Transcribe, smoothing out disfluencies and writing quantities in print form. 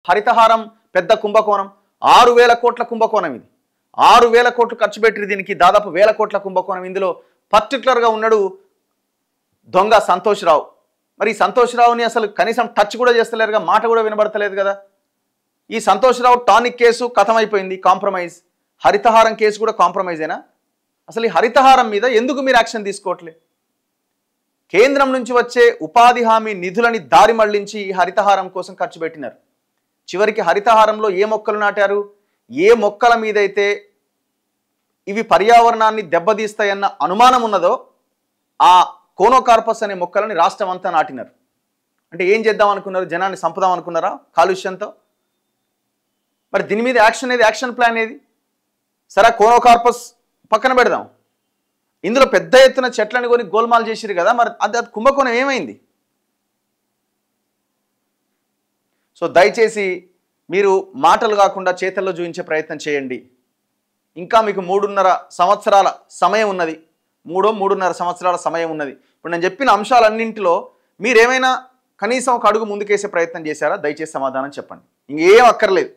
హరితహారం పెద్ద కుంభకోణం 6000 కోట్ల కుంభకోణం ఇది 6000 కోట్లు ఖర్చు పెట్టి దీనికి దాదాపు 1000 కోట్ల కుంభకోణం ఇందులో పర్టిక్యులర్ గా ఉన్నాడు దొంగ సంతోష్ రావు మరి సంతోష్ రావుని అసలు కనీసం టచ్ కూడా చేస్తలేరుగా మాట కూడా వినబడతలేదు కదా ఈ సంతోష్ రావు టానిక్ కేసు ఖతమైపోయింది కాంప్రమైజ్ హరితహారం కేసు కూడా కాంప్రమైజ్ ఏనా అసలు ఈ హరితహారం మీద ఎందుకు మీరు యాక్షన్ తీసుకోవట్లే కేంద్రం నుంచి వచ్చే ఉపాధి హామీ నిధులని దారి మళ్లించి ఈ హరితహారం కోసం ఖర్చు పెట్టినారు చివరికి హరితహారంలో ఏ మొక్కలు నాటారు ఏ మొక్కల మీద అయితే ఇవి పర్యావరణాన్ని దెబ్బతీస్తాయన్న అనుమానం ఉన్నదో ఆ కోనోకార్పస్ అనే మొక్కలని రాష్ట్రం అంతా నాటినారు అంటే ఏం చేద్దాం అనుకున్నారు జనాన్ని సంపదాం అనుకున్నారా కాలుష్యంతో మరి దీని మీద యాక్షన్ ప్లాన్ ఏది సరే కోనోకార్పస్ పక్కన పెడదాం ఇందులో పెద్ద ఎత్తున చెట్లను కొని గోల్మాల్ చేసిరు కదా మరి అది కుంభకోణం ఏమైంది సో దయచేసి మీరు మాటలు కాకుండా చేతల్లో చూపించే ప్రయత్నం చేయండి ఇంకా మీకు 3.5 సంవత్సరాల సమయం ఉన్నది 3.5 సంవత్సరాల సమయం ఉన్నది ఇప్పుడు నేను చెప్పిన అంశాలన్నింటిలో మీరేమైనా కనీసం ఒక అడుగు ముందుకేసే ప్రయత్నం చేశారా దయచేసి సమాధానం చెప్పండి ఇంకేం అక్కర్లేదు